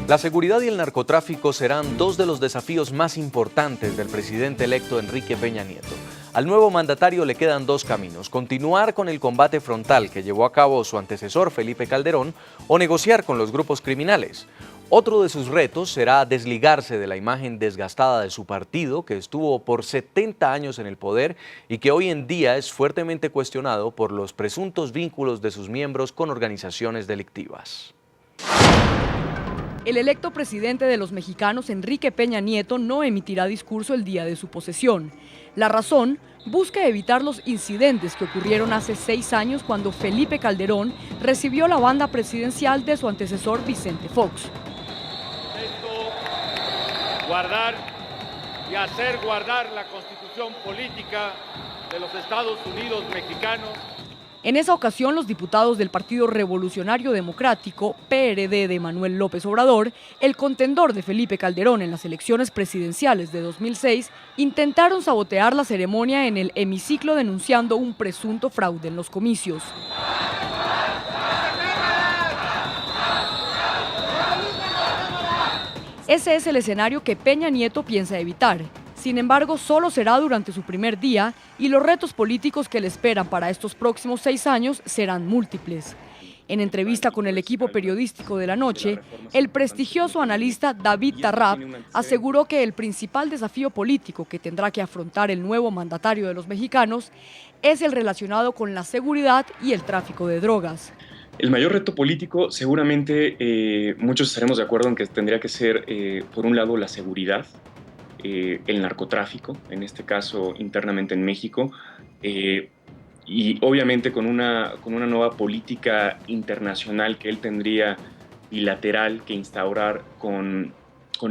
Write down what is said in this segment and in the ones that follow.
La seguridad y el narcotráfico serán dos de los desafíos más importantes del presidente electo Enrique Peña Nieto. Al nuevo mandatario le quedan dos caminos: continuar con el combate frontal que llevó a cabo su antecesor Felipe Calderón o negociar con los grupos criminales. Otro de sus retos será desligarse de la imagen desgastada de su partido, que estuvo por 70 años en el poder y que hoy en día es fuertemente cuestionado por los presuntos vínculos de sus miembros con organizaciones delictivas. El electo presidente de los mexicanos, Enrique Peña Nieto, no emitirá discurso el día de su posesión. La razón: busca evitar los incidentes que ocurrieron hace 6 años cuando Felipe Calderón recibió la banda presidencial de su antecesor Vicente Fox. Guardar y hacer guardar la Constitución política de los Estados Unidos mexicanos. En esa ocasión, los diputados del Partido Revolucionario Democrático, PRD de Manuel López Obrador, el contendor de Felipe Calderón en las elecciones presidenciales de 2006, intentaron sabotear la ceremonia en el hemiciclo denunciando un presunto fraude en los comicios. Ese es el escenario que Peña Nieto piensa evitar. Sin embargo, solo será durante su primer día y los retos políticos que le esperan para estos próximos 6 años serán múltiples. En entrevista con el equipo periodístico de La Noche, el prestigioso analista David Tarrap aseguró que el principal desafío político que tendrá que afrontar el nuevo mandatario de los mexicanos es el relacionado con la seguridad y el tráfico de drogas. El mayor reto político, seguramente muchos estaremos de acuerdo en que tendría que ser, por un lado, la seguridad, el narcotráfico, en este caso internamente en México, y obviamente con una nueva política internacional que él tendría bilateral que instaurar con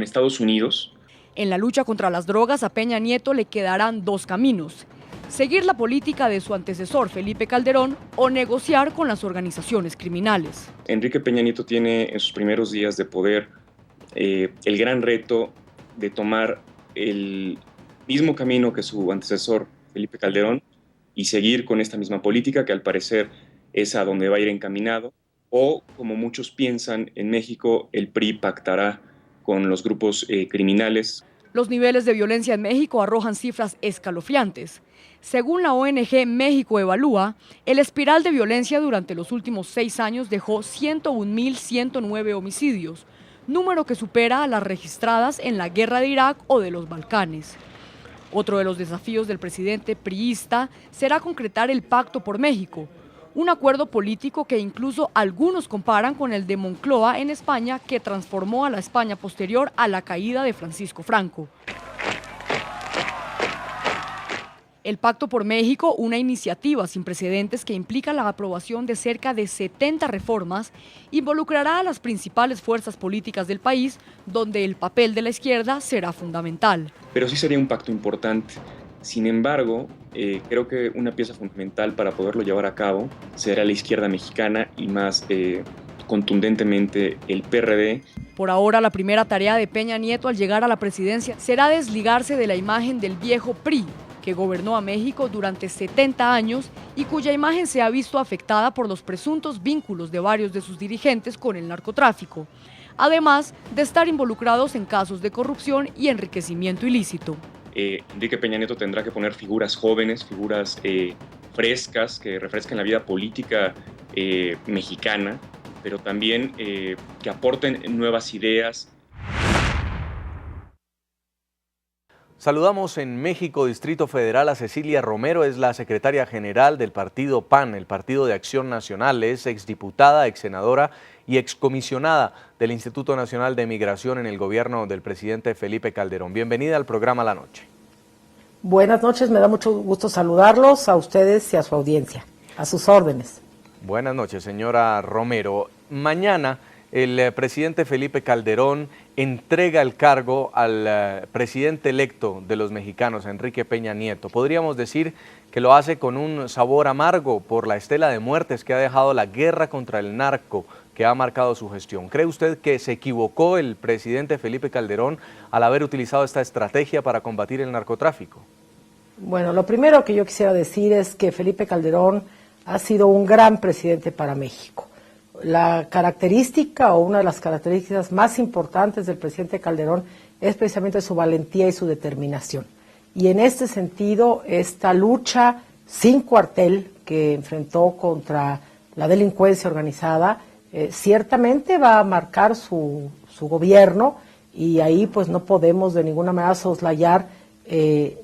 Estados Unidos. En la lucha contra las drogas, a Peña Nieto le quedarán dos caminos: seguir la política de su antecesor Felipe Calderón o negociar con las organizaciones criminales. Enrique Peña Nieto tiene en sus primeros días de poder el gran reto de tomar el mismo camino que su antecesor Felipe Calderón y seguir con esta misma política que al parecer es a donde va a ir encaminado, o como muchos piensan, en México el PRI pactará con los grupos criminales. Los niveles de violencia en México arrojan cifras escalofriantes. Según la ONG México Evalúa, el espiral de violencia durante los últimos 6 años dejó 101.109 homicidios, número que supera a las registradas en la guerra de Irak o de los Balcanes. Otro de los desafíos del presidente priista será concretar el Pacto por México, un acuerdo político que incluso algunos comparan con el de Moncloa en España, que transformó a la España posterior a la caída de Francisco Franco. El Pacto por México, una iniciativa sin precedentes que implica la aprobación de cerca de 70 reformas, involucrará a las principales fuerzas políticas del país, donde el papel de la izquierda será fundamental. Pero sí sería un pacto importante. Sin embargo, creo que una pieza fundamental para poderlo llevar a cabo será la izquierda mexicana y más contundentemente el PRD. Por ahora, la primera tarea de Peña Nieto al llegar a la presidencia será desligarse de la imagen del viejo PRI, que gobernó a México durante 70 años y cuya imagen se ha visto afectada por los presuntos vínculos de varios de sus dirigentes con el narcotráfico, además de estar involucrados en casos de corrupción y enriquecimiento ilícito. Enrique Peña Nieto tendrá que poner figuras jóvenes, figuras frescas, que refresquen la vida política mexicana, pero también que aporten nuevas ideas. Saludamos en México, Distrito Federal, a Cecilia Romero, es la secretaria general del partido PAN, el Partido de Acción Nacional, es exdiputada, exsenadora y excomisionada del Instituto Nacional de Migración en el gobierno del presidente Felipe Calderón. Bienvenida al programa La Noche. Buenas noches, me da mucho gusto saludarlos a ustedes y a su audiencia. A sus órdenes. Buenas noches, señora Romero. Mañana el presidente Felipe Calderón entrega el cargo al presidente electo de los mexicanos, Enrique Peña Nieto. Podríamos decir que lo hace con un sabor amargo por la estela de muertes que ha dejado la guerra contra el narco que ha marcado su gestión. ¿Cree usted que se equivocó el presidente Felipe Calderón al haber utilizado esta estrategia para combatir el narcotráfico? Bueno, lo primero que yo quisiera decir es que Felipe Calderón ha sido un gran presidente para México. la característica o una de las características más importantes del presidente Calderón es precisamente su valentía y su determinación. Y en este sentido, esta lucha sin cuartel que enfrentó contra la delincuencia organizada, ciertamente va a marcar su gobierno, y ahí pues no podemos de ninguna manera soslayar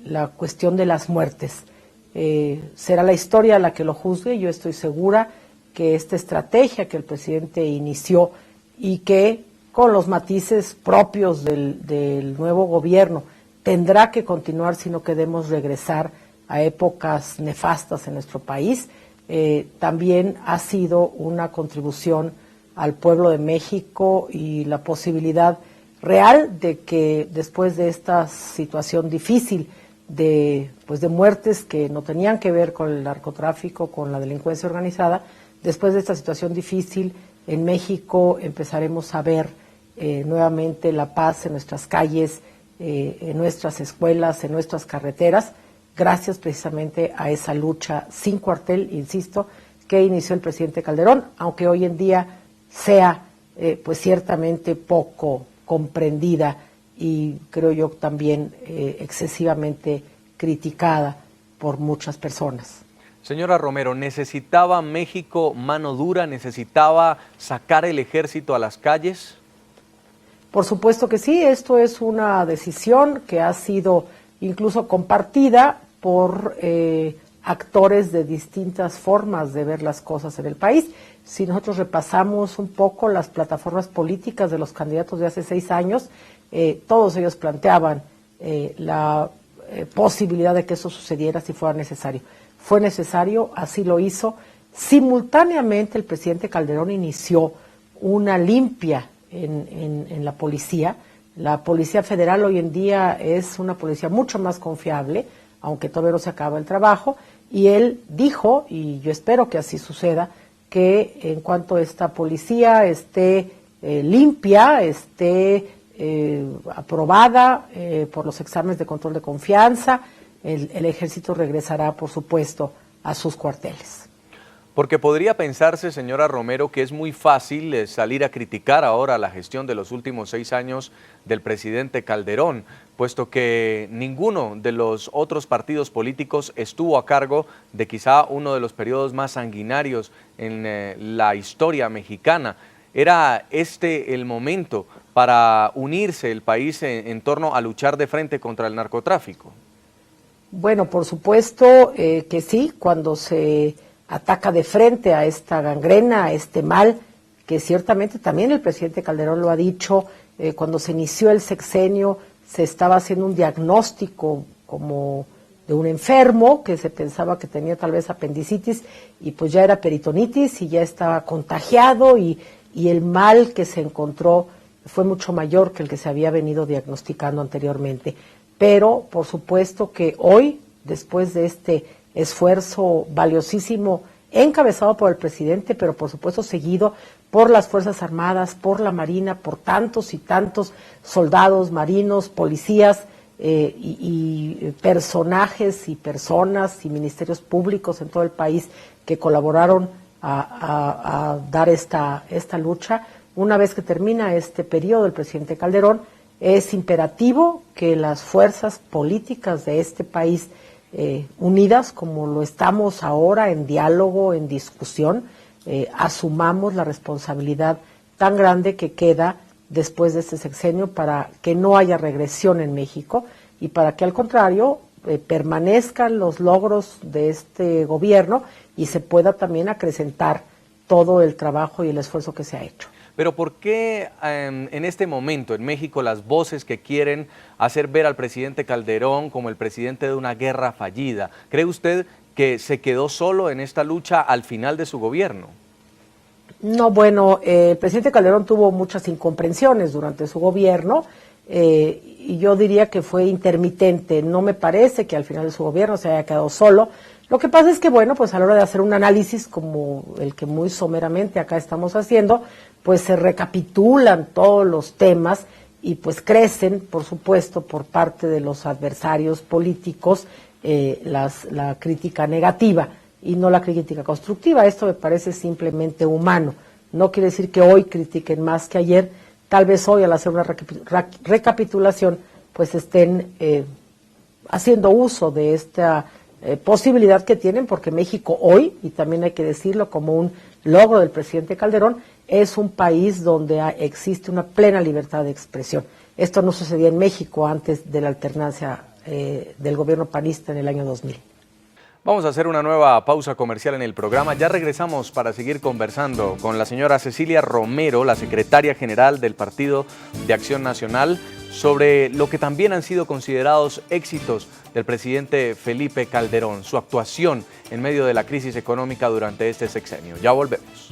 la cuestión de las muertes. Será la historia la que lo juzgue. Yo estoy segura que esta estrategia que el presidente inició y que con los matices propios del nuevo gobierno tendrá que continuar si no queremos regresar a épocas nefastas en nuestro país, también ha sido una contribución al pueblo de México y la posibilidad real de que después de esta situación difícil de muertes que no tenían que ver con el narcotráfico, con la delincuencia organizada, después de esta situación difícil en México empezaremos a ver nuevamente la paz en nuestras calles, en nuestras escuelas, en nuestras carreteras, gracias precisamente a esa lucha sin cuartel, insisto, que inició el presidente Calderón, aunque hoy en día sea pues ciertamente poco comprendida y creo yo también excesivamente criticada por muchas personas. Señora Romero, ¿necesitaba México mano dura? ¿Necesitaba sacar el ejército a las calles? Por supuesto que sí, esto es una decisión que ha sido incluso compartida por actores de distintas formas de ver las cosas en el país. Si nosotros repasamos un poco las plataformas políticas de los candidatos de hace 6 años, todos ellos planteaban la posibilidad de que eso sucediera si fuera necesario. Fue necesario, así lo hizo. Simultáneamente el presidente Calderón inició una limpia en la policía. La Policía Federal hoy en día es una policía mucho más confiable, aunque todavía no se acaba el trabajo, y él dijo, y yo espero que así suceda, que en cuanto esta policía esté limpia, esté aprobada por los exámenes de control de confianza, el ejército regresará, por supuesto, a sus cuarteles. Porque podría pensarse, señora Romero, que es muy fácil salir a criticar ahora la gestión de los últimos 6 años del presidente Calderón, puesto que ninguno de los otros partidos políticos estuvo a cargo de quizá uno de los periodos más sanguinarios en la historia mexicana. ¿Era este el momento para unirse el país en torno a luchar de frente contra el narcotráfico? Bueno, por supuesto que sí, cuando se ataca de frente a esta gangrena, a este mal, que ciertamente también el presidente Calderón lo ha dicho, cuando se inició el sexenio se estaba haciendo un diagnóstico como de un enfermo que se pensaba que tenía tal vez apendicitis y pues ya era peritonitis y ya estaba contagiado y el mal que se encontró fue mucho mayor que el que se había venido diagnosticando anteriormente. Pero por supuesto que hoy, después de este esfuerzo valiosísimo encabezado por el presidente, pero por supuesto seguido por las Fuerzas Armadas, por la Marina, por tantos y tantos soldados, marinos, policías y personajes y personas y ministerios públicos en todo el país que colaboraron a dar esta lucha. Una vez que termina este periodo del presidente Calderón, es imperativo que las fuerzas políticas de este país unidas, como lo estamos ahora, en diálogo, en discusión, asumamos la responsabilidad tan grande que queda después de este sexenio para que no haya regresión en México y para que al contrario permanezcan los logros de este gobierno y se pueda también acrecentar todo el trabajo y el esfuerzo que se ha hecho. Pero ¿por qué en este momento en México las voces que quieren hacer ver al presidente Calderón como el presidente de una guerra fallida? ¿Cree usted que se quedó solo en esta lucha al final de su gobierno? No, bueno, el presidente Calderón tuvo muchas incomprensiones durante su gobierno y yo diría que fue intermitente. No me parece que al final de su gobierno se haya quedado solo. Lo que pasa es que, bueno, pues a la hora de hacer un análisis como el que muy someramente acá estamos haciendo, pues se recapitulan todos los temas y pues crecen, por supuesto, por parte de los adversarios políticos la crítica negativa y no la crítica constructiva. Esto me parece simplemente humano. no quiere decir que hoy critiquen más que ayer. Tal vez hoy, al hacer una recapitulación, pues estén haciendo uso de esta posibilidad que tienen, porque México hoy, y también hay que decirlo como un logro del presidente Calderón, es un país donde existe una plena libertad de expresión. Esto no sucedía en México antes de la alternancia del gobierno panista en el año 2000. Vamos a hacer una nueva pausa comercial en el programa. Ya regresamos para seguir conversando con la señora Cecilia Romero, la secretaria general del Partido de Acción Nacional, sobre lo que también han sido considerados éxitos del presidente Felipe Calderón, su actuación en medio de la crisis económica durante este sexenio. Ya volvemos.